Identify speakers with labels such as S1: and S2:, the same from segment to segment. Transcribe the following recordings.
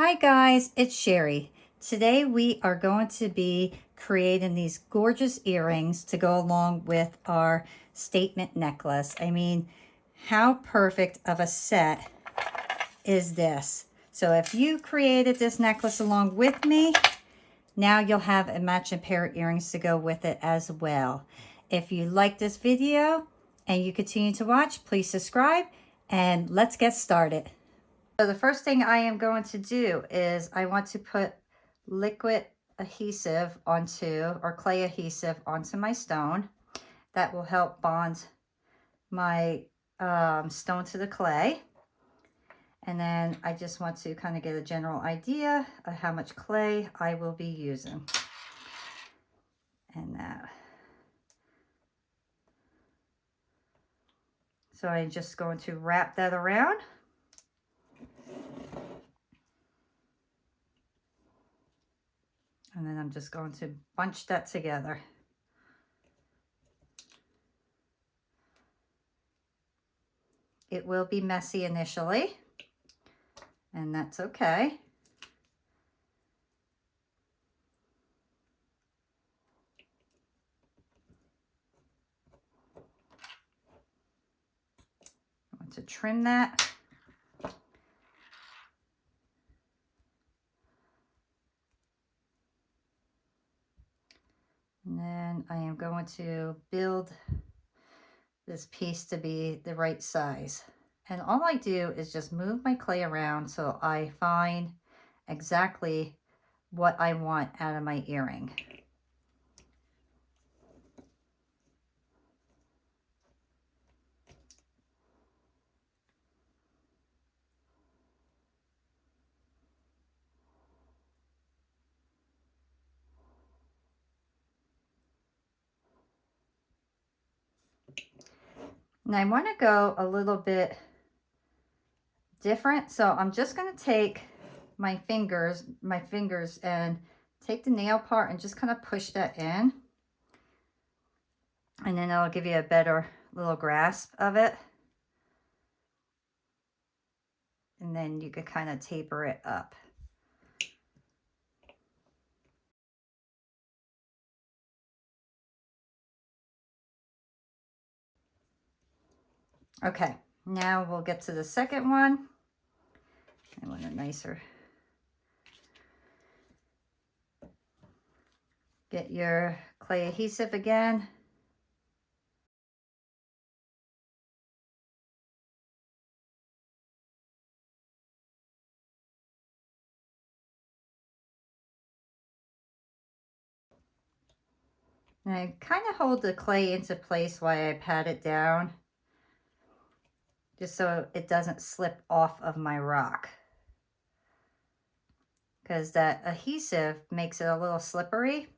S1: Hi guys, it's Sherry. Today we are going to be creating these gorgeous earrings to go along with our statement necklace. I mean, how perfect of a set is this? So if you created this necklace along with me, now you'll have a matching pair of earrings to go with it as well. If you like this video and you continue to watch, please subscribe and let's get started. So the first thing I am going to do is I want to put liquid adhesive onto, or clay adhesive onto my stone. That will help bond my stone to the clay. And then I just want to kind of get a general idea of how much clay I will be using. And that. So I'm just going to wrap that around. And then I'm just going to bunch that together. It will be messy initially, and that's okay. I want to trim that. And then I am going to build this piece to be the right size. And all I do is just move my clay around so I find exactly what I want out of my earring. And I want to go a little bit different. So I'm just going to take my fingers and take the nail part and just kind of push that in. And then it'll give you a better little grasp of it. And then you could kind of taper it up. Okay, now we'll get to the second one. I want a nicer. Get your clay adhesive again. And I kind of hold the clay into place while I pat it down, just so it doesn't slip off of my rock. Because that adhesive makes it a little slippery.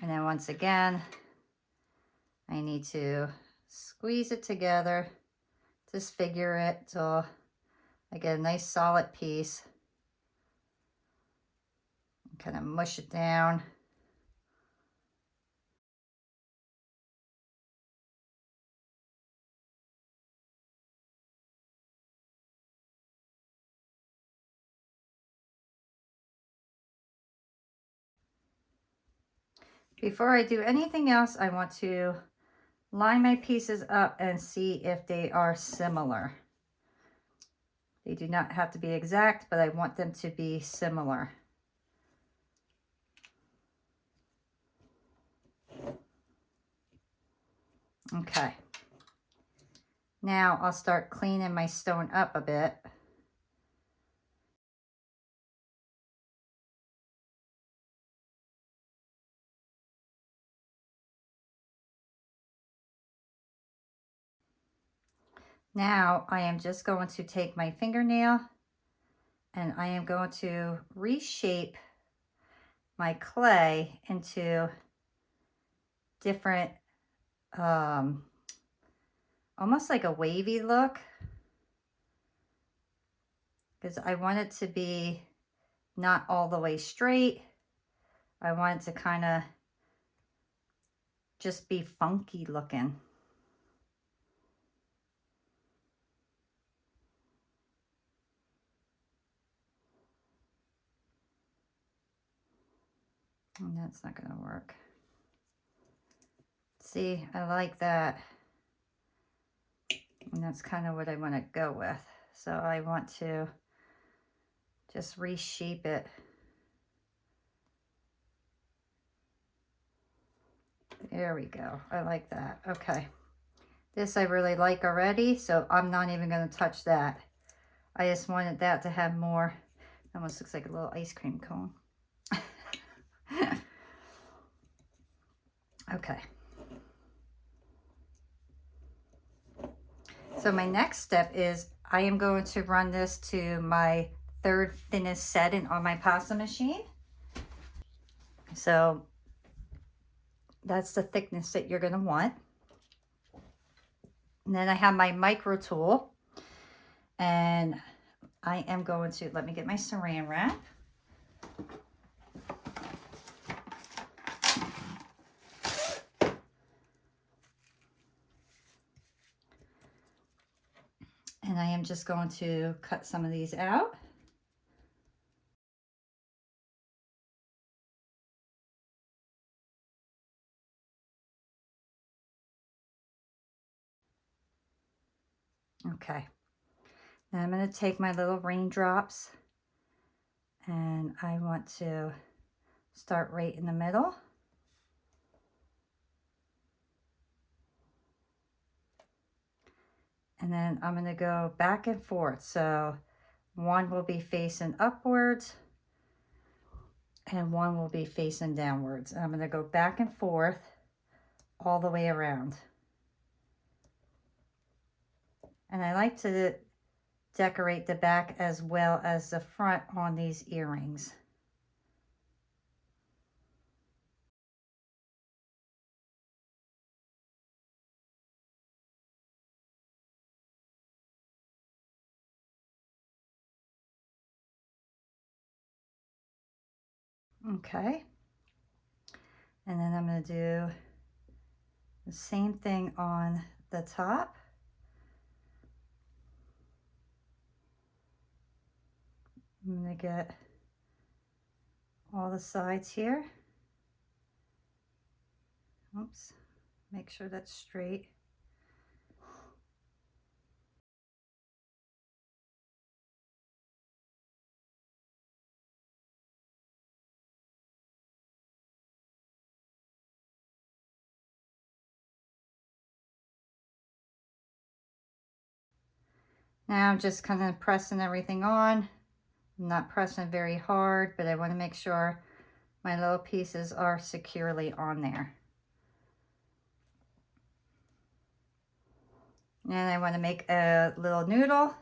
S1: And then once again, I need to squeeze it together, disfigure it till I get a nice solid piece. Kind of mush it down. Before I do anything else, I want to line my pieces up and see if they are similar. They do not have to be exact, but I want them to be similar. Okay. Now I'll start cleaning my stone up a bit. Now I am just going to take my fingernail and I am going to reshape my clay into different, almost like a wavy look, because I want it to be not all the way straight. I want it to kind of just be funky looking. And that's not going to work. See, I like that. And that's kind of what I want to go with. So I want to just reshape it. There we go. I like that. Okay. This I really like already, so I'm not even going to touch that. I just wanted that to have more. Almost looks like a little ice cream cone. Okay. So my next step is I am going to run this to my third thinnest setting on my pasta machine. So that's the thickness that you're going to want. And then I have my micro tool, and I am going to, let me get my saran wrap. And I am just going to cut some of these out. Okay. Now I'm going to take my little raindrops, and I want to start right in the middle. And then I'm going to go back and forth. So one will be facing upwards and one will be facing downwards. And I'm going to go back and forth all the way around. And I like to decorate the back as well as the front on these earrings. Okay. And then I'm going to do the same thing on the top. I'm going to get all the sides here. Oops. Make sure that's straight. Now I'm just kind of pressing everything on. I'm not pressing very hard, but I want to make sure my little pieces are securely on there. And I want to make a little noodle.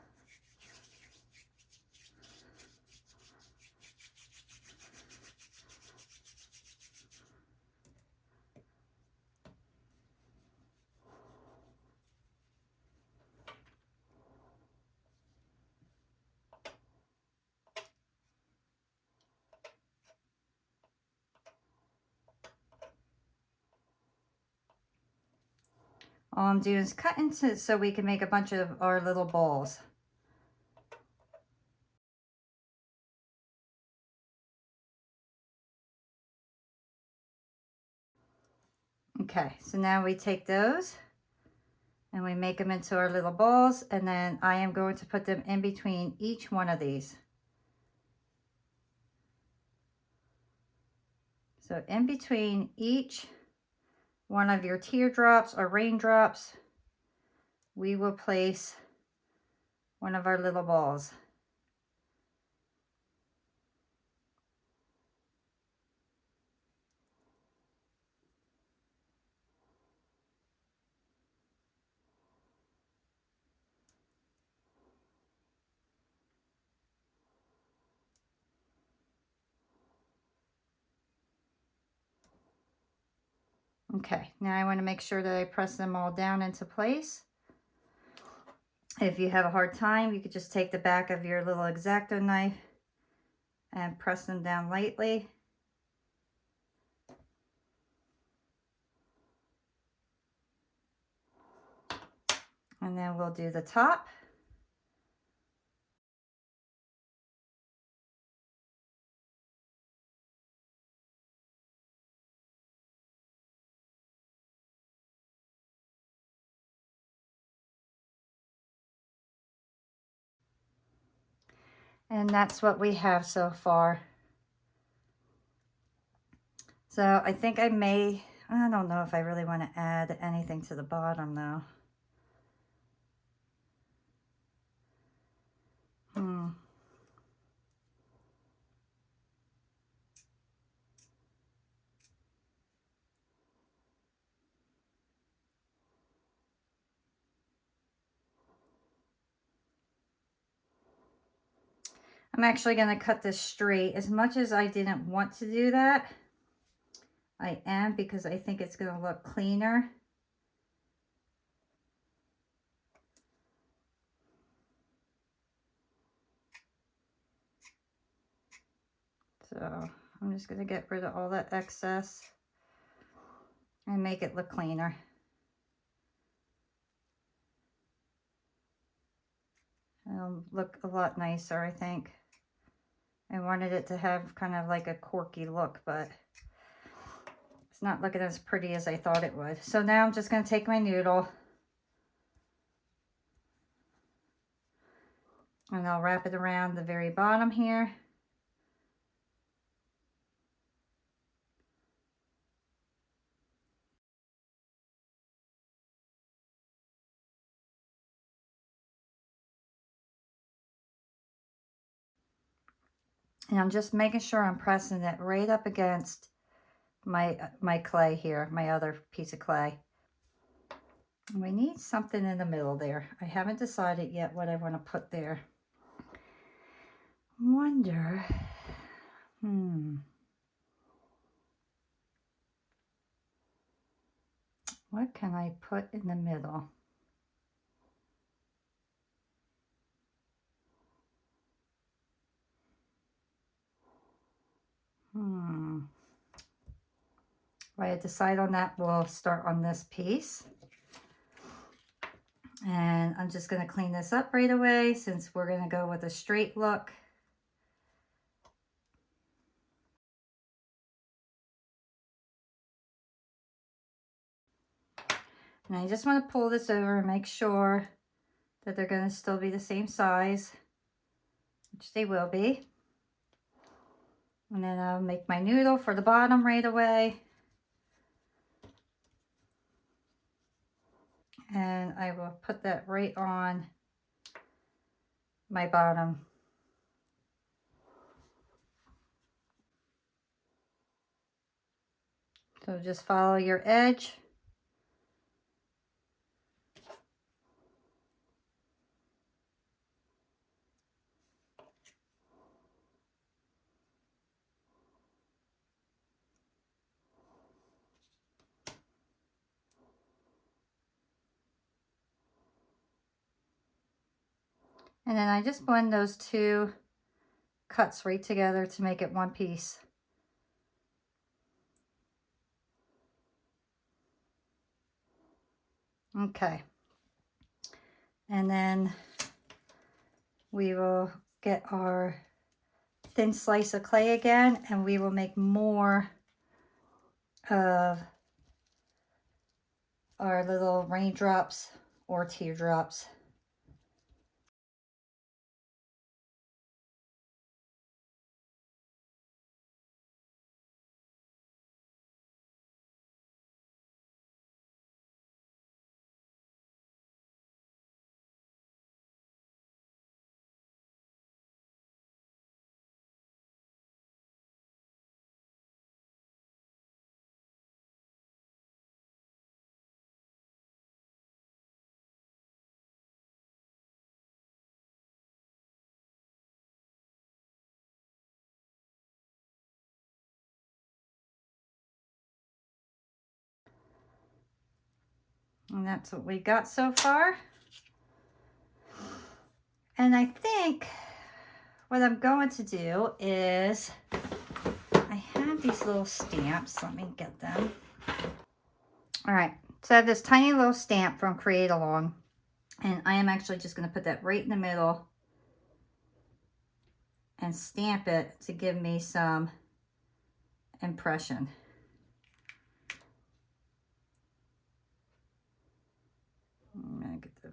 S1: All I'm doing is cutting so we can make a bunch of our little balls. Okay, so now we take those and we make them into our little balls, and then I am going to put them in between each one of these. So in between each one of your teardrops or raindrops, we will place one of our little balls. Okay, now I want to make sure that I press them all down into place. If you have a hard time, you could just take the back of your little X-Acto knife and press them down lightly. And then we'll do the top. And that's what we have so far. So I think I don't know if I really want to add anything to the bottom though. I'm actually going to cut this straight. As much as I didn't want to do that, I am, because I think it's going to look cleaner. So I'm just going to get rid of all that excess and make it look cleaner. It'll look a lot nicer, I think. I wanted it to have kind of like a corky look, but it's not looking as pretty as I thought it would. So now I'm just going to take my noodle and I'll wrap it around the very bottom here. And I'm just making sure I'm pressing it right up against my clay here, my other piece of clay. And we need something in the middle there. I haven't decided yet what I want to put there. Wonder, what can I put in the middle? If I decide on that, we'll start on this piece. And I'm just going to clean this up right away since we're going to go with a straight look. And I just want to pull this over and make sure that they're going to still be the same size, which they will be. And then I'll make my noodle for the bottom right away. And I will put that right on my bottom. So just follow your edge. And then I just blend those two cuts right together to make it one piece. Okay. And then we will get our thin slice of clay again, and we will make more of our little raindrops or teardrops. And that's what we got so far. And I think what I'm going to do is, I have these little stamps. Let me get them. All right, so I have this tiny little stamp from Create Along, and I am actually just going to put that right in the middle and stamp it to give me some impression. I'm gonna get the...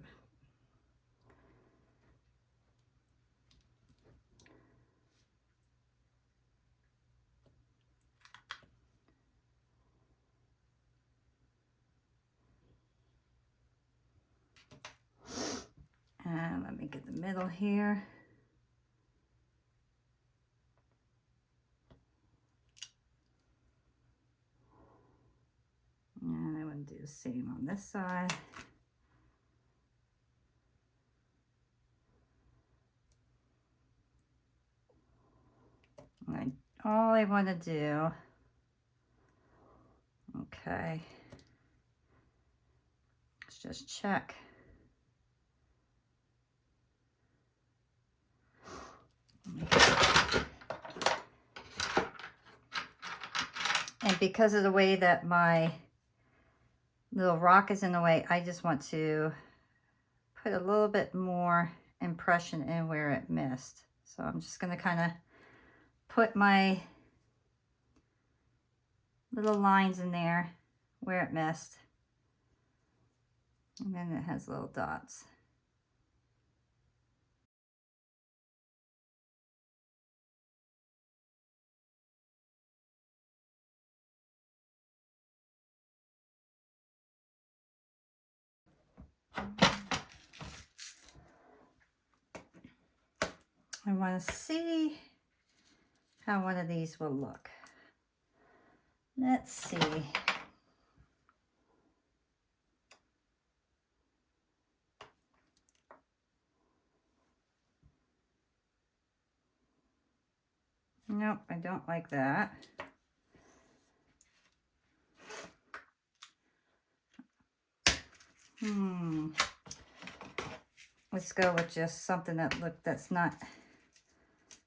S1: And let me get the middle here. And I want to do the same on this side. And all I want to do, okay, let's just check. And because of the way that my little rock is in the way, I just want to put a little bit more impression in where it missed. So I'm just going to kind of put my little lines in there where it missed. And then it has little dots. I want to see how one of these will look. Let's see. Nope, I don't like that. Let's go with just something that's not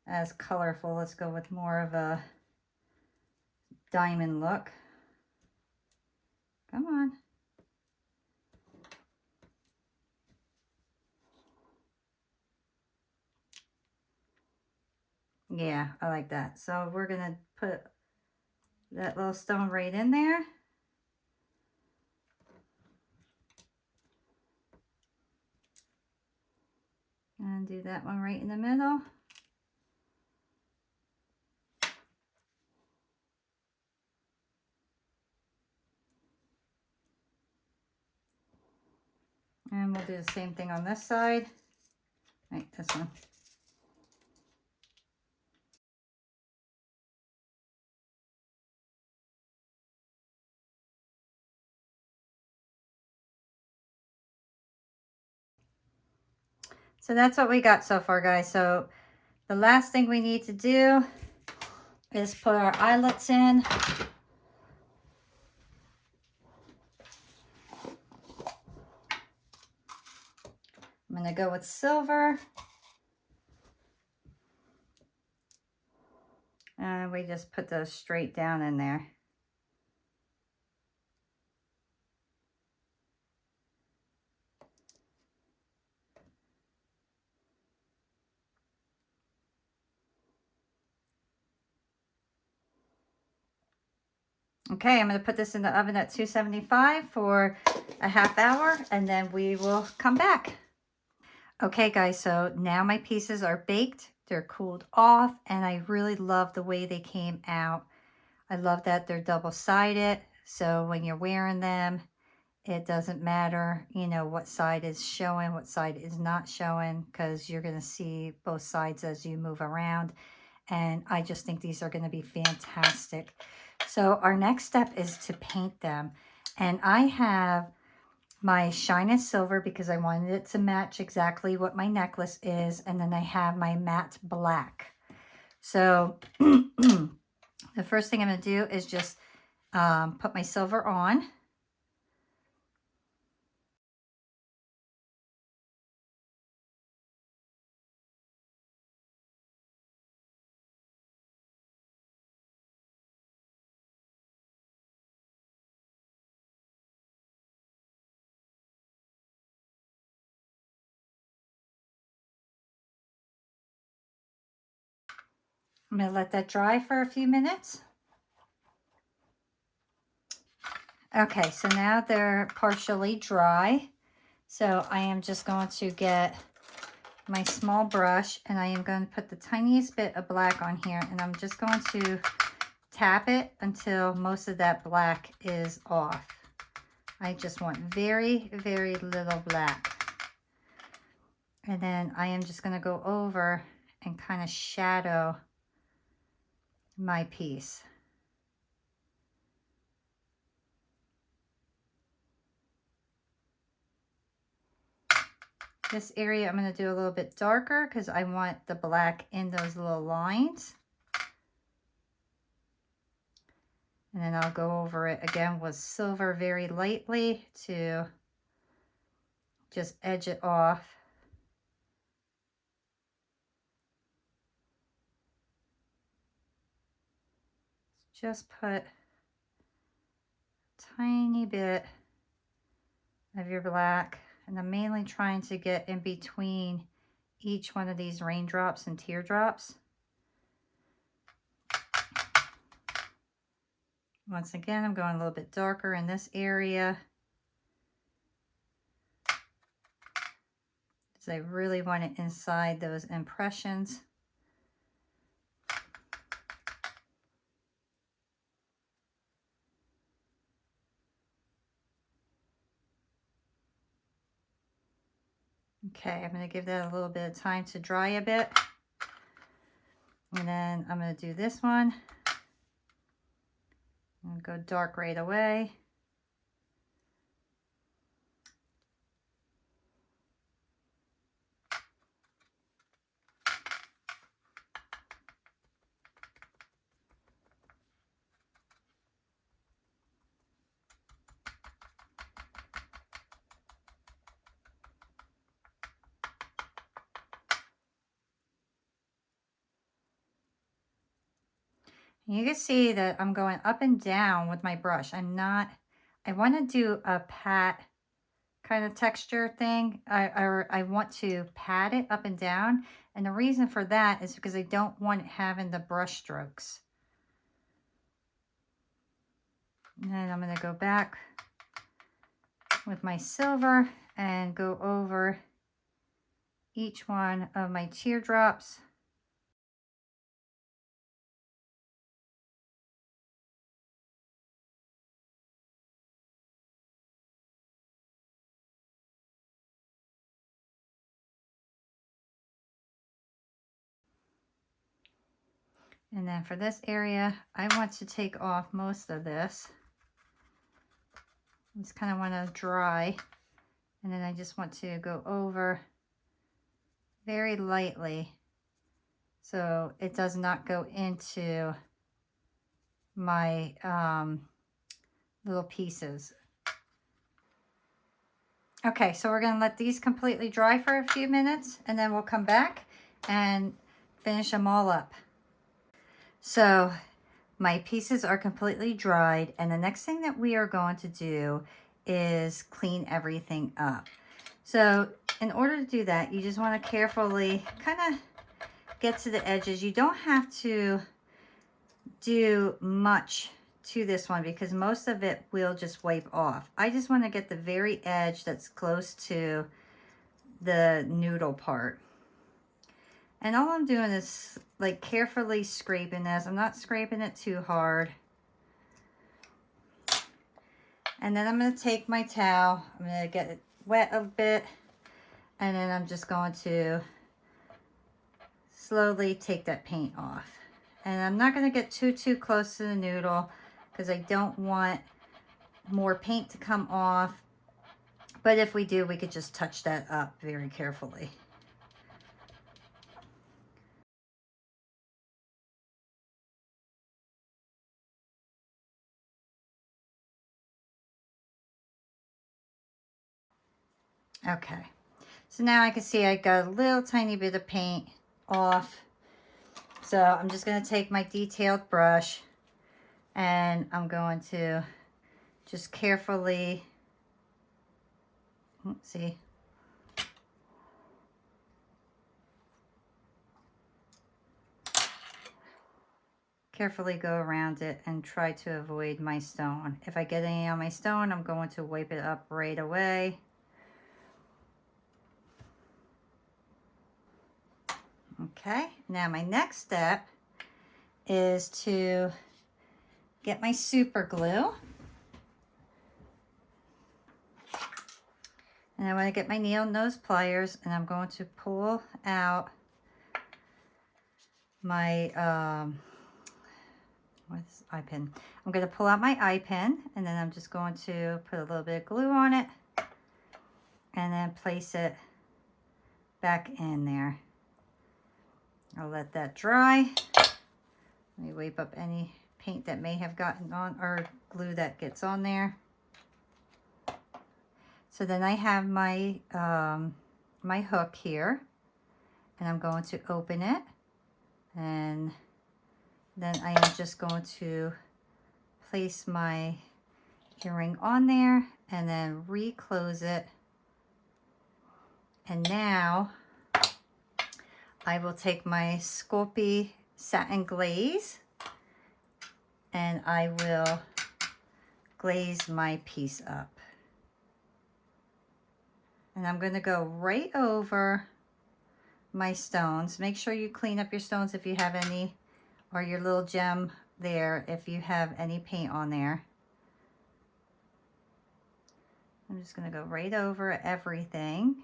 S1: as colorful. Let's go with more of a diamond look. Come on. Yeah, I like that. So we're gonna put that little stone right in there. And do that one right in the middle. And we'll do the same thing on this side. Right, this one. So that's what we got so far, guys. So the last thing we need to do is put our eyelets in. I'm gonna go with silver. And we just put those straight down in there. Okay, I'm going to put this in the oven at 275 for a half hour, and then we will come back. Okay, guys, so now my pieces are baked. They're cooled off, and I really love the way they came out. I love that they're double-sided, so when you're wearing them, it doesn't matter, you know, what side is showing, what side is not showing, because you're going to see both sides as you move around. And I just think these are going to be fantastic. So our next step is to paint them. And I have my shine silver because I wanted it to match exactly what my necklace is. And then I have my matte black. So the first thing I'm going to do is just put my silver on. I'm going to let that dry for a few minutes. Okay, so now they're partially dry. So I am just going to get my small brush and I am going to put the tiniest bit of black on here, and I'm just going to tap it until most of that black is off. I just want very, very little black. And then I am just going to go over and kind of shadow my piece. This area I'm going to do a little bit darker because I want the black in those little lines. And then I'll go over it again with silver very lightly to just edge it off. Just put a tiny bit of your black. And I'm mainly trying to get in between each one of these raindrops and teardrops. Once again, I'm going a little bit darker in this area, because I really want it inside those impressions. Okay, I'm going to give that a little bit of time to dry a bit. And then I'm going to do this one. I'm going to go dark right away. You can see that I'm going up and down with my brush. I want to do a pat kind of texture thing. I want to pat it up and down. And the reason for that is because I don't want it having the brush strokes. And then I'm going to go back with my silver and go over each one of my teardrops. And then for this area, I want to take off most of this. Just kind of want to dry. And then I just want to go over very lightly so it does not go into my little pieces. Okay, so we're going to let these completely dry for a few minutes, and then we'll come back and finish them all up. So my pieces are completely dried, and the next thing that we are going to do is clean everything up. So in order to do that, you just want to carefully kind of get to the edges. You don't have to do much to this one because most of it will just wipe off. I just want to get the very edge that's close to the noodle part. And all I'm doing is like carefully scraping this. I'm not scraping it too hard. And then I'm going to take my towel. I'm going to get it wet a bit. And then I'm just going to slowly take that paint off. And I'm not going to get too close to the noodle because I don't want more paint to come off. But if we do, we could just touch that up very carefully. Okay, so now I can see I got a little tiny bit of paint off. So I'm just going to take my detailed brush and I'm going to just carefully, see, carefully go around it and try to avoid my stone. If I get any on my stone, I'm going to wipe it up right away. Okay, now my next step is to get my super glue. And I want to get my needle nose pliers, and I'm going to pull out my, what's eye pin? I'm going to pull out my eye pin, and then I'm just going to put a little bit of glue on it, and then place it back in there. I'll let that dry. Let me wipe up any paint that may have gotten on, or glue that gets on there. So then I have my my hook here, and I'm going to open it, and then I am just going to place my earring on there and then reclose it. And now I will take my Sculpey satin glaze, and I will glaze my piece up. And I'm going to go right over my stones. Make sure you clean up your stones if you have any, or your little gem there if you have any paint on there. I'm just going to go right over everything.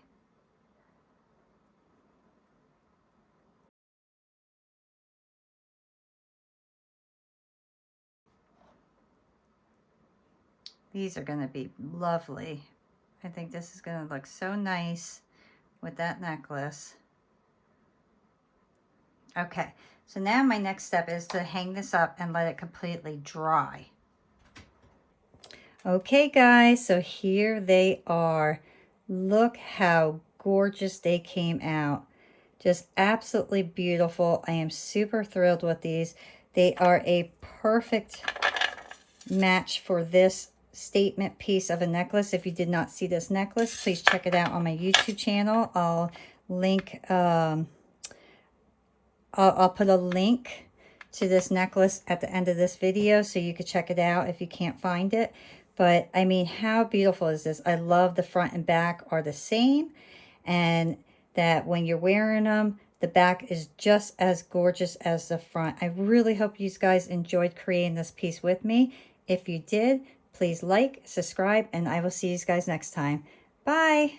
S1: These are going to be lovely. I think this is going to look so nice with that necklace. Okay, so now my next step is to hang this up and let it completely dry. Okay guys, so here they are. Look how gorgeous they came out. Just absolutely beautiful. I am super thrilled with these. They are a perfect match for this statement piece of a necklace. If you did not see this necklace, please check it out on my YouTube channel. I'll link, I'll put a link to this necklace at the end of this video so you could check it out if you can't find it. But I mean, how beautiful is this? I love the front and back are the same, and that when you're wearing them, the back is just as gorgeous as the front. I really hope you guys enjoyed creating this piece with me. If you did, please like, subscribe, and I will see you guys next time. Bye.